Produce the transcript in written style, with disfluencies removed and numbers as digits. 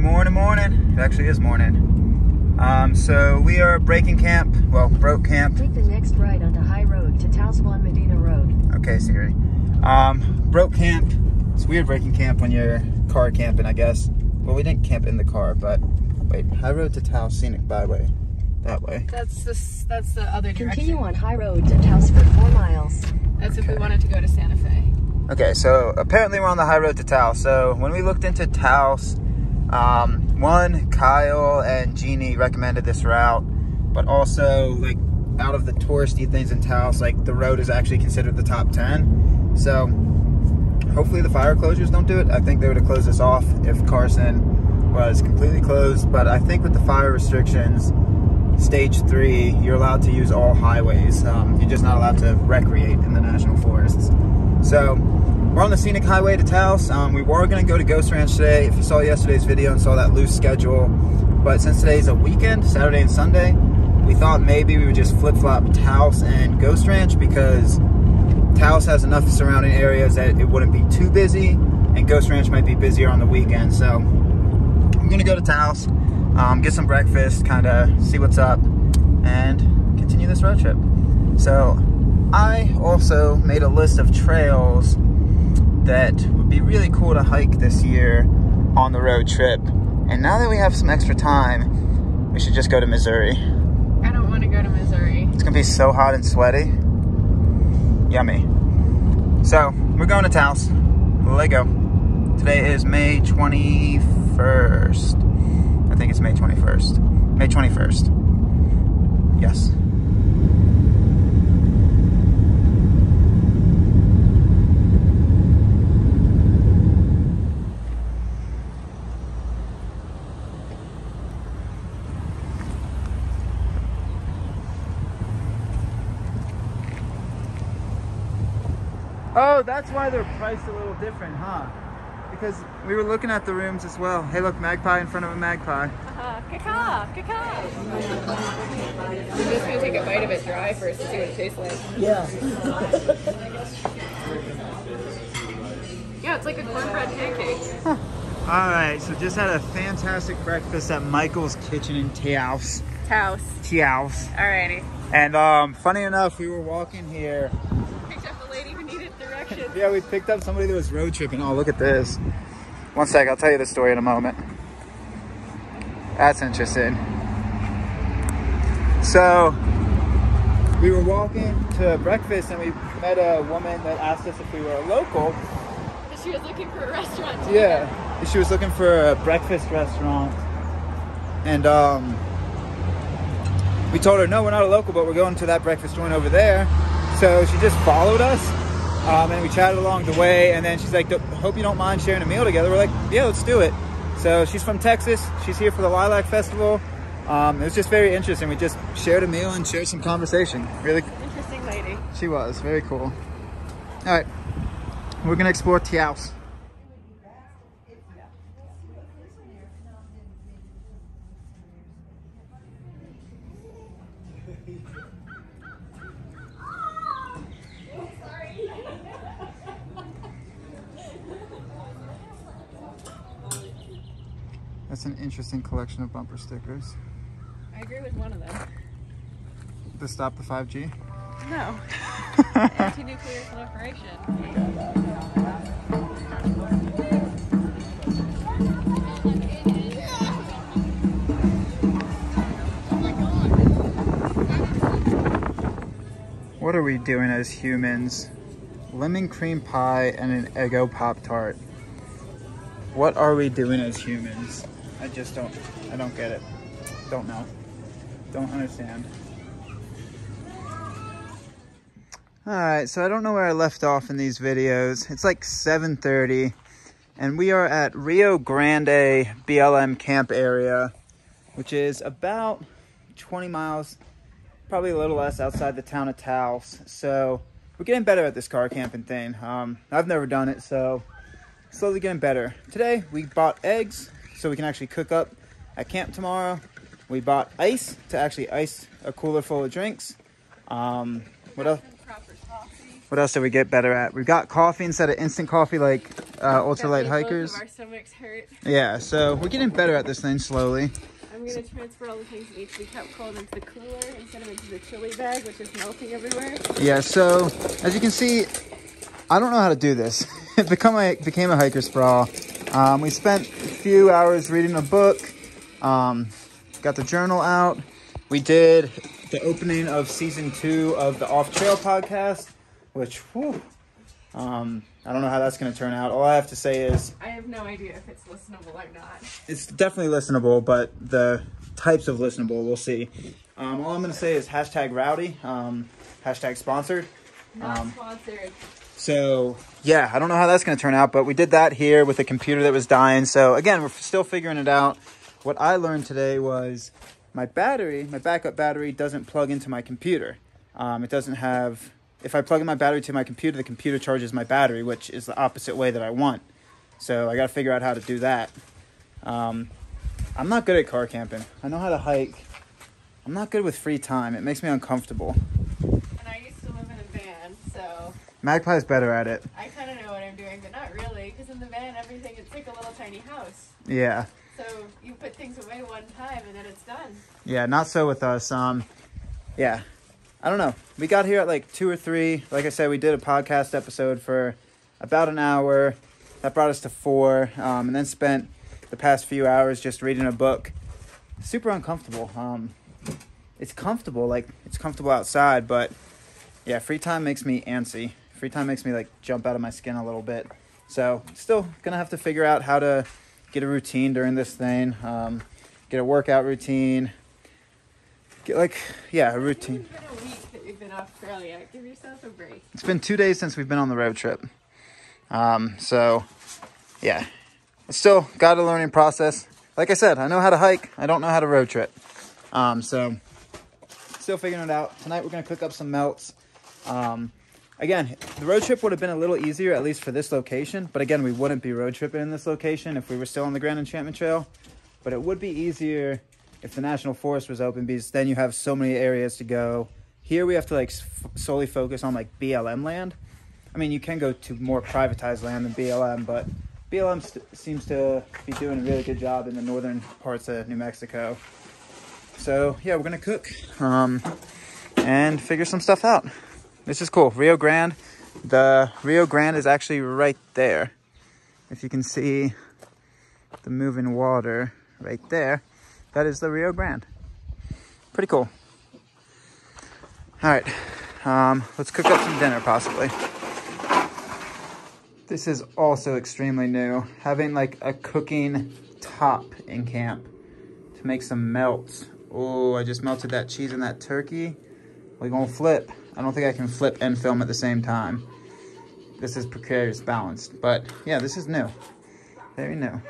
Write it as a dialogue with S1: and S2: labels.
S1: Morning. It actually is morning. So we are breaking camp. Well, broke camp.
S2: Take the next right onto High Road to Taos Medina Road.
S1: Okay, Siri. Broke camp. It's weird breaking camp when you're car camping, I guess. Well, we didn't camp in the car, but wait, High Road to Taos Scenic Byway. That way.
S3: That's the other direction.
S2: Continue on High Road to Taos for 4 miles.
S3: That's if we wanted to go to Santa Fe.
S1: Okay, so apparently we're on the High Road to Taos. So when we looked into Taos, one, Kyle and Jeannie recommended this route, but also like out of the touristy things in Taos, like the road is actually considered the top 10. So hopefully the fire closures don't do it. I think they would have closed this off if Carson was completely closed, but I think with the fire restrictions, stage 3, you're allowed to use all highways. You're just not allowed to recreate in the national forests. So we're on the scenic highway to Taos. We were gonna go to Ghost Ranch today. If you saw yesterday's video and saw that loose schedule, but since today's a weekend, Saturday and Sunday, we thought maybe we would just flip-flop Taos and Ghost Ranch because Taos has enough surrounding areas that it wouldn't be too busy, and Ghost Ranch might be busier on the weekend. So I'm gonna go to Taos, get some breakfast, kind of see what's up, and continue this road trip. So I also made a list of trails that would be really cool to hike this year on the road trip. And now that we have some extra time, we should just go to Missouri.
S3: I don't want to go to Missouri.
S1: It's gonna be so hot and sweaty. Yummy. So we're going to Taos. Let's go. Today is May 21st. I think it's May 21st. May 21st. Yes. Oh, that's why they're priced a little different, huh? Because we were looking at the rooms as well. Hey, look, Magpie in front of a magpie.
S3: Caca, caca. I'm just gonna take a bite of it dry first to see what it tastes like.
S4: Yeah.
S3: Yeah, it's like a cornbread pancake.
S1: Huh. All right, so just had a fantastic breakfast at Michael's Kitchen in Taos.
S3: Taos.
S1: Taos.
S3: Alrighty.
S1: And funny enough, we were walking here.
S3: Picked up the lady who needed directions.
S1: Yeah, we picked up somebody that was road tripping. Oh, look at this. One sec, I'll tell you the story in a moment. That's interesting. So, we were walking to breakfast and we met a woman that asked us if we were a local.
S3: She was looking for a restaurant.
S1: Yeah, she was looking for a breakfast restaurant. And we told her, no, we're not a local, but we're going to that breakfast joint over there. So she just followed us. And we chatted along the way, and then she's like, hope you don't mind sharing a meal together. We're like, yeah, let's do it. So she's from Texas. She's here for the Lilac Festival. It was just very interesting. We just shared a meal and shared some conversation. Really
S3: interesting lady.
S1: She was very cool. All right, we're gonna explore Taos. That's an interesting collection of bumper stickers.
S3: I agree with one of them.
S1: To stop the 5G?
S3: No. Anti-nuclear proliferation.
S1: What are we doing as humans? Lemon cream pie and an Eggo Pop-Tart. What are we doing as humans? I don't get it. Don't know. Don't understand. Alright, so I don't know where I left off in these videos. It's like 7:30 and we are at Rio Grande BLM camp area, which is about 20 miles, probably a little less outside the town of Taos. So we're getting better at this car camping thing. I've never done it, so slowly getting better. Today we bought eggs so we can actually cook up at camp tomorrow. We bought ice to actually ice a cooler full of drinks. What else? What else did we get better at? We got coffee instead of instant coffee like ultralight hikers.
S3: Both of our stomachs hurt.
S1: Yeah, so we're getting better at this thing slowly.
S3: I'm going to transfer all the things that need to be kept cold into the cooler instead of into the chili bag, which is melting everywhere.
S1: Yeah, so as you can see, I don't know how to do this. It became a hiker sprawl. We spent a few hours reading a book, got the journal out. We did the opening of season 2 of the Off Trail podcast, which, whew, I don't know how that's going to turn out. All I have to say is...
S3: I have no idea if it's listenable or not.
S1: It's definitely listenable, but the types of listenable, we'll see. All I'm going to say is hashtag rowdy, hashtag sponsored.
S3: Not sponsored.
S1: So, yeah, I don't know how that's going to turn out, but we did that here with a computer that was dying. So, again, we're still figuring it out. What I learned today was my backup battery doesn't plug into my computer. It doesn't have... If I plug in my battery to my computer, the computer charges my battery, which is the opposite way that I want. So I got to figure out how to do that. I'm not good at car camping. I know how to hike. I'm not good with free time. It makes me uncomfortable.
S3: And I used to live in a van, so...
S1: Magpie's better at it.
S3: I kind of know what I'm doing, but not really, because in the van, everything, it's like a little tiny house.
S1: Yeah.
S3: So you put things away one time, and then it's done.
S1: Yeah, not so with us. Yeah. I don't know. We got here at like 2 or 3. Like I said, we did a podcast episode for about an hour. That brought us to 4. And then spent the past few hours just reading a book. Super uncomfortable. It's comfortable. Like, it's comfortable outside. But, yeah, free time makes me antsy. Free time makes me, like, jump out of my skin a little bit. So, still going to have to figure out how to get a routine during this thing. Get a workout routine. Get, like, yeah, a routine.
S3: It's been a week that we've been in Australia. Give yourself a break.
S1: It's been 2 days since we've been on the road trip. So, yeah. It's still got a learning process. Like I said, I know how to hike. I don't know how to road trip. So, still figuring it out. Tonight we're going to cook up some melts. Again, the road trip would have been a little easier, at least for this location. But again, we wouldn't be road tripping in this location if we were still on the Grand Enchantment Trail. But it would be easier if the National Forest was open, because then you have so many areas to go. Here we have to like solely focus on like BLM land. I mean, you can go to more privatized land than BLM, but BLM seems to be doing a really good job in the northern parts of New Mexico. So yeah, we're gonna cook and figure some stuff out. This is cool. Rio Grande. The Rio Grande is actually right there. If you can see the moving water right there. That is the Rio Grande. Pretty cool. All right, let's cook up some dinner possibly. This is also extremely new. Having like a cooking top in camp to make some melts. Oh, I just melted that cheese and that turkey. We're gonna flip. I don't think I can flip and film at the same time. This is precarious balanced, but yeah, this is new. Very new.